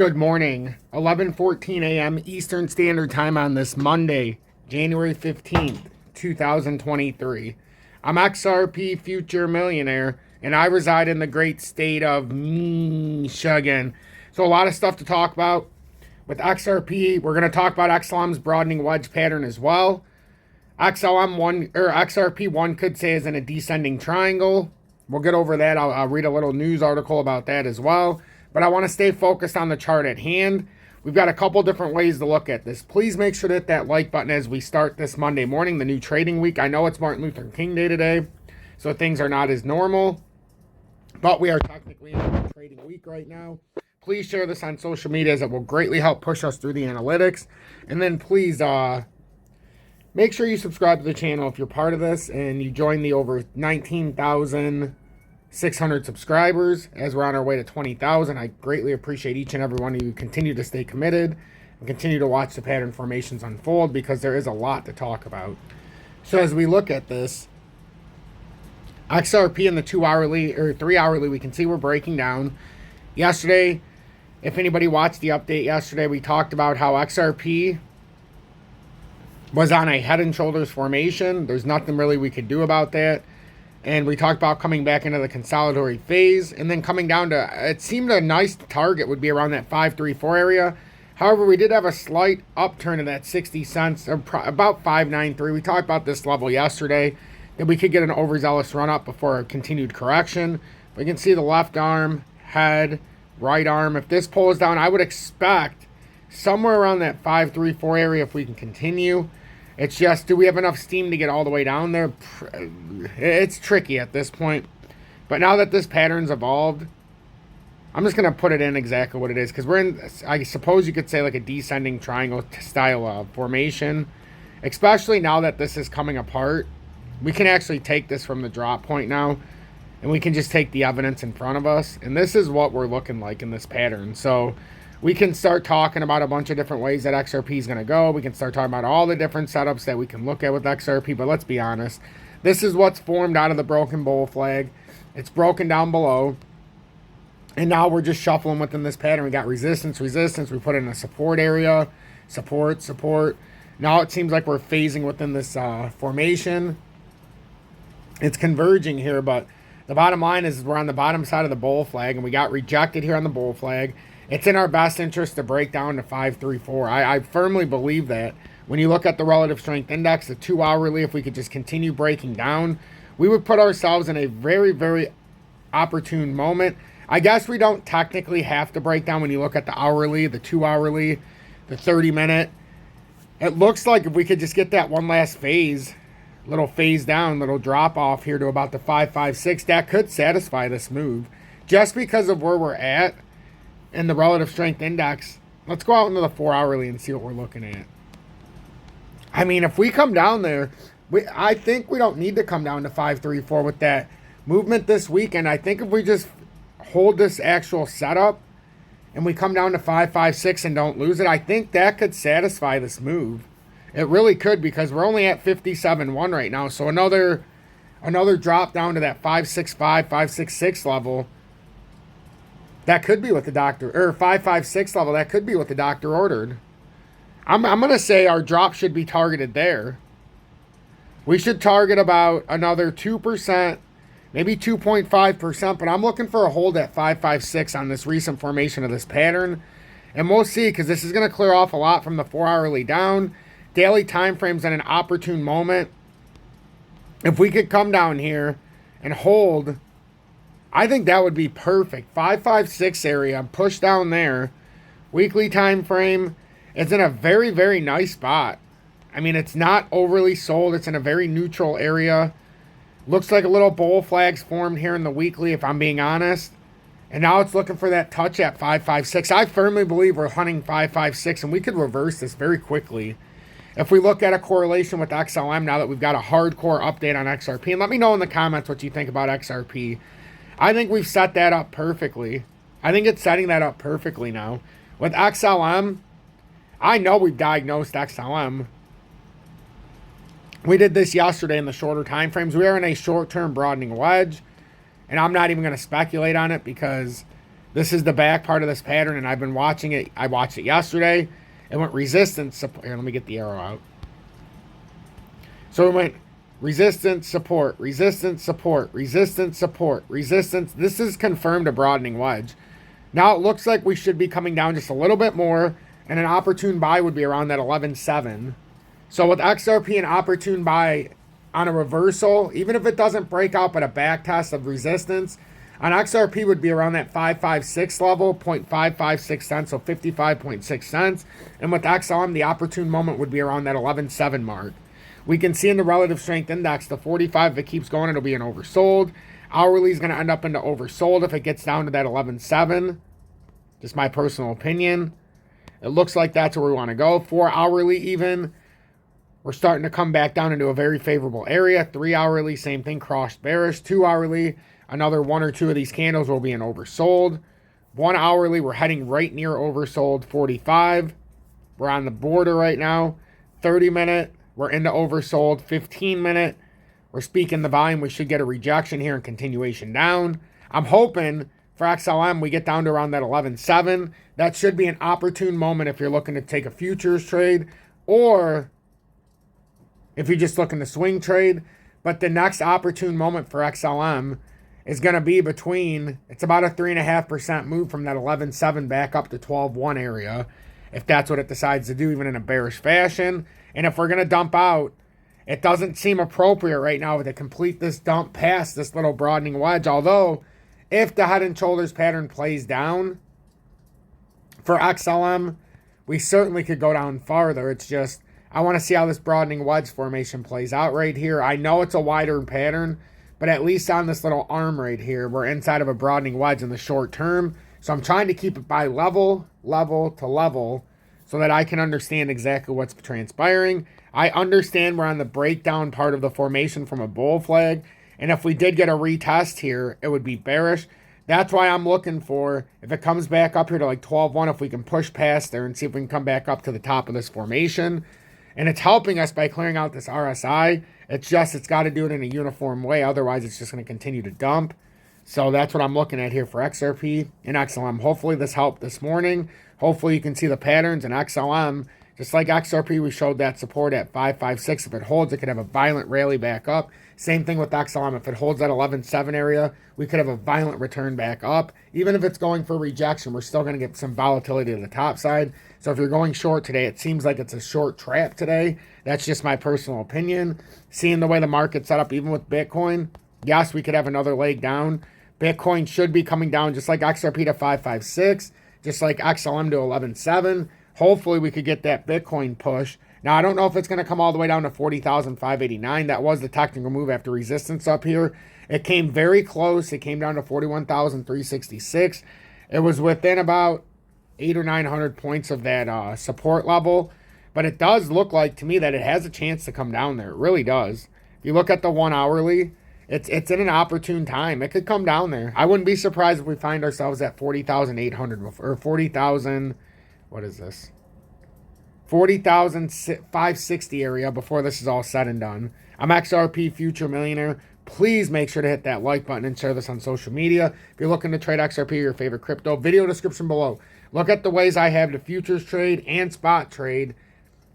Good morning, 11:14 a.m. Eastern Standard Time on this Monday, January 15th, 2023. I'm XRP Future Millionaire, and I reside in the great state of Michigan. So a lot of stuff to talk about. With XRP, we're going to talk about XLM's broadening wedge pattern as well. XRP1 could say is in a descending triangle. We'll get over that. I'll read a little news article about that as well. But I want to stay focused on the chart at hand. We've got a couple different ways to look at this. Please make sure to hit that like button as we start this Monday morning, the new trading week. I know it's Martin Luther King Day today, so things are not as normal. But we are technically in a trading week right now. Please share this on social media as it will greatly help push us through the analytics. And then please make sure you subscribe to the channel if you're part of this and you join the over 19,600 subscribers as we're on our way to 20,000. I greatly appreciate each and every one of you. Continue to stay committed and continue to watch the pattern formations unfold because there is a lot to talk about. So as we look at this, XRP in the 2 hourly or 3 hourly, we can see we're breaking down. Yesterday, if anybody watched the update yesterday, we talked about how XRP was on a head and shoulders formation. There's nothing really we could do about that. And we talked about coming back into the consolidatory phase and then coming down to, it seemed a nice target would be around that 534 area. However, we did have a slight upturn to that 60 cents, or about 593. We talked about this level yesterday, that we could get an overzealous run up before a continued correction. We can see the left arm, head, right arm. If this pulls down, I would expect somewhere around that 534 area if we can continue. It's just, do we have enough steam to get all the way down there? It's tricky at this point. But now that this pattern's evolved, I'm just going to put it in exactly what it is. Because we're in, I suppose you could say, like a descending triangle style formation. Especially now that this is coming apart. We can actually take this from the drop point now. And we can just take the evidence in front of us. And this is what we're looking like in this pattern. So we can start talking about a bunch of different ways that XRP is going to go. We can start talking about all the different setups that we can look at with XRP. But let's be honest. This is what's formed out of the broken bull flag. It's broken down below. And now we're just shuffling within this pattern. We got resistance, resistance. We put in a support area. Support, support. Now it seems like we're phasing within this formation. It's converging here, but the bottom line is we're on the bottom side of the bull flag, and we got rejected here on the bull flag. It's in our best interest to break down to 534. I firmly believe that. When you look at the relative strength index, the 2 hourly, if we could just continue breaking down, we would put ourselves in a very, very opportune moment. I guess we don't technically have to break down when you look at the hourly, the 2 hourly, the 30-minute. It looks like if we could just get that one last phase, little phase down, little drop off here to about the 556, that could satisfy this move. Just because of where we're at in the relative strength index, let's go out into the 4 hourly and see what we're looking at. I mean, if we come down there, I think we don't need to come down to 534 with that movement this weekend. I think if we just hold this actual setup and we come down to 556 and don't lose it, I think that could satisfy this move. It really could, because we're only at 57.1 right now. So another drop down to that 565, 566 level. That could be what the doctor, or 556 level, that could be what the doctor ordered. I'm going to say our drop should be targeted there. We should target about another 2%, maybe 2.5%, but I'm looking for a hold at 556 on this recent formation of this pattern. And we'll see, because this is going to clear off a lot from the 4 hourly down. Daily time frames at an opportune moment. If we could come down here and hold, I think that would be perfect. 556 area, push down there. Weekly time frame, it's in a very, very nice spot. I mean, it's not overly sold. It's in a very neutral area. Looks like a little bull flags formed here in the weekly, if I'm being honest. And now it's looking for that touch at 556. I firmly believe we're hunting 556, and we could reverse this very quickly. If we look at a correlation with XLM now that we've got a hardcore update on XRP, and let me know in the comments what you think about XRP. I think we've set that up perfectly. I think it's setting that up perfectly now. With XLM, I know we've diagnosed XLM. We did this yesterday in the shorter time frames. We are in a short-term broadening wedge, and I'm not even going to speculate on it because This is the back part of this pattern, and I've been watching it. I watched it yesterday. It went resistance support. Here, let me get the arrow out. So it went resistance, support, resistance, support, resistance, support, resistance. This is confirmed a broadening wedge. Now it looks like we should be coming down just a little bit more, and an opportune buy would be around that 11.7. So with XRP, an opportune buy on a reversal, even if it doesn't break out but a back test of resistance, on XRP would be around that 556 level, 0.556 cents, so 55.6 cents. And with XLM, the opportune moment would be around that 11.7 mark. We can see in the relative strength index, the 45, if it keeps going, it'll be an oversold. Hourly is going to end up into oversold if it gets down to that 11.7. Just my personal opinion. It looks like that's where we want to go. 4 hourly even, we're starting to come back down into a very favorable area. 3 hourly, same thing, crossed bearish. 2 hourly, another 1 or 2 of these candles will be an oversold. 1 hourly, we're heading right near oversold 45. We're on the border right now. 30-minute, we're into oversold. 15-minute, we're speaking the volume. We should get a rejection here and continuation down. I'm hoping for XLM we get down to around that 11.7. That should be an opportune moment if you're looking to take a futures trade or if you're just looking to swing trade. But the next opportune moment for XLM is going to be between, it's about a 3.5% move from that 11.7 back up to 12.1 area, if that's what it decides to do, even in a bearish fashion. And if we're going to dump out, it doesn't seem appropriate right now to complete this dump past this little broadening wedge. Although, if the head and shoulders pattern plays down for XLM, we certainly could go down farther. It's just, I want to see how this broadening wedge formation plays out right here. I know it's a wider pattern, but at least on this little arm right here, we're inside of a broadening wedge in the short term. So I'm trying to keep it by level to level so that I can understand exactly what's transpiring. I understand we're on the breakdown part of the formation from a bull flag. And if we did get a retest here, it would be bearish. That's why I'm looking for, if it comes back up here to like 12.1, if we can push past there and see if we can come back up to the top of this formation. And it's helping us by clearing out this RSI. It's just, it's got to do it in a uniform way. Otherwise, it's just going to continue to dump. So that's what I'm looking at here for XRP and XLM. Hopefully this helped this morning. Hopefully you can see the patterns in XLM. Just like XRP, we showed that support at 556. If it holds, it could have a violent rally back up. Same thing with XLM. If it holds that 11.7 area, we could have a violent return back up. Even if it's going for rejection, we're still going to get some volatility to the top side. So if you're going short today, it seems like it's a short trap today. That's just my personal opinion. Seeing the way the market's set up, even with Bitcoin, yes, we could have another leg down. Bitcoin should be coming down just like XRP to 556, just like XLM to 11.7. Hopefully we could get that Bitcoin push. Now, I don't know if it's going to come all the way down to 40,589. That was the technical move after resistance up here. It came very close. It came down to 41,366. It was within about 800 or 900 points of that support level. But it does look like to me that it has a chance to come down there. It really does. If you look at the 1 hourly, it's in an opportune time. It could come down there. I wouldn't be surprised if we find ourselves at 40,800 or 40,000. What is this? 40,560 area before this is all said and done. I'm XRP Future Millionaire. Please make sure to hit that like button and share this on social media. If you're looking to trade XRP or your favorite crypto, video description below. Look at the ways I have to futures trade and spot trade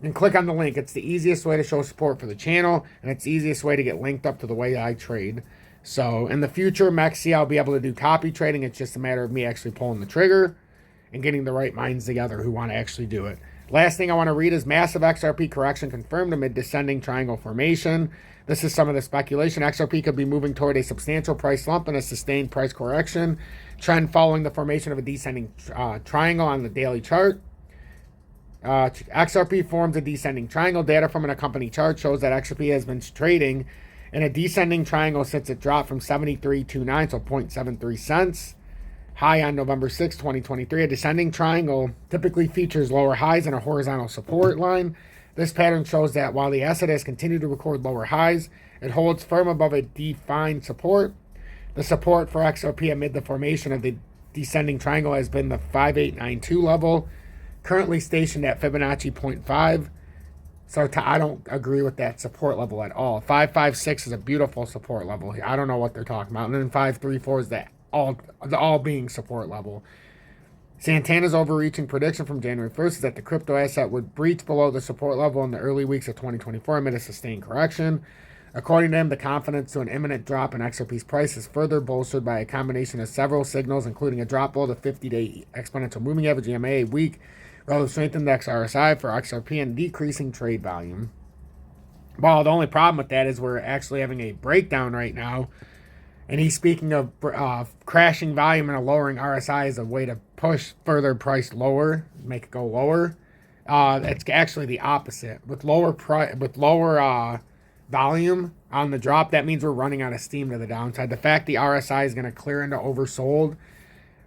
and click on the link. It's the easiest way to show support for the channel, and it's the easiest way to get linked up to the way I trade. So in the future, Mexi, I'll be able to do copy trading. It's just a matter of me actually pulling the trigger and getting the right minds together who want to actually do it. Last thing I want to read is massive XRP correction confirmed amid descending triangle formation. This is some of the speculation. XRP could be moving toward a substantial price slump and a sustained price correction. Trend following the formation of a descending triangle on the daily chart. XRP forms a descending triangle. Data from an accompanying chart shows that XRP has been trading in a descending triangle since it dropped from 73.29, so 0.73 cents. High on November 6, 2023. A descending triangle typically features lower highs and a horizontal support line. This pattern shows that while the asset has continued to record lower highs, it holds firm above a defined support. The support for XRP amid the formation of the descending triangle has been the 5892 level, currently stationed at Fibonacci 0.5. So I don't agree with that support level at all. 556 is a beautiful support level here. I don't know what they're talking about. And then 534 is that all being support level. Santana's overreaching prediction from January 1st is that the crypto asset would breach below the support level in the early weeks of 2024 amid a sustained correction. According to him, the confidence to an imminent drop in XRP's price is further bolstered by a combination of several signals, including a drop below the 50-day exponential moving average EMA week, relative strength index RSI for XRP, and decreasing trade volume. Well, the only problem with that is we're actually having a breakdown right now. And he's speaking of crashing volume and a lowering RSI as a way to push further price lower, make it go lower. It's actually the opposite. With lower volume on the drop, that means we're running out of steam to the downside. The fact the RSI is going to clear into oversold,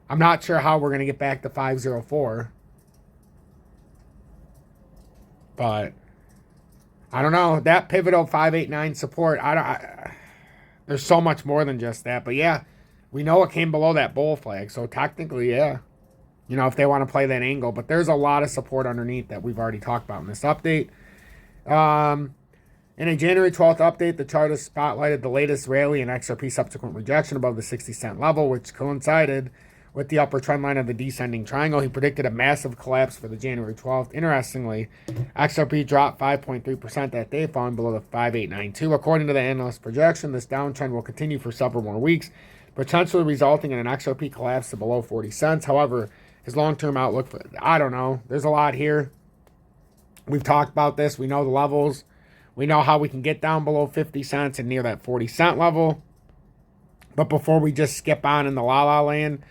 I'm not sure how we're going to get back to 504. But I don't know. That pivotal 589 support, there's so much more than just that. But yeah, we know it came below that bull flag. So technically, yeah. You know, if they want to play that angle. But there's a lot of support underneath that we've already talked about in this update. In a January 12th update, the chart has spotlighted the latest rally in XRP subsequent rejection above the 60-cent level, which coincided with the upper trend line of the descending triangle. He predicted a massive collapse for the January 12th. Interestingly, XRP dropped 5.3% that day, falling below the 5892. According to the analyst projection, this downtrend will continue for several more weeks, potentially resulting in an XRP collapse to below 40 cents. However, his long-term outlook, I don't know. There's a lot here. We've talked about this. We know the levels. We know how we can get down below 50 cents and near that 40-cent level. But before we just skip on in the la-la land,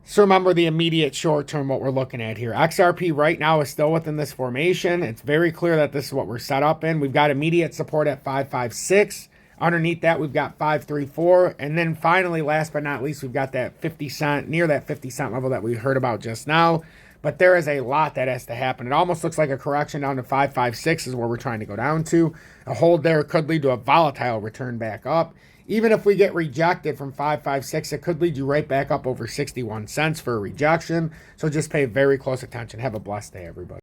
so remember the immediate short term, what we're looking at here. XRP right now is still within this formation. It's very clear that this is what we're set up in. We've got immediate support at 556. Underneath that, we've got 534. And then finally, last but not least, we've got that 50 cent, near that 50 cent level that we heard about just now. But there is a lot that has to happen. It almost looks like a correction down to 556 is where we're trying to go down to. A hold there could lead to a volatile return back up. Even if we get rejected from 556, it could lead you right back up over 61 cents for a rejection. So just pay very close attention. Have a blessed day, everybody.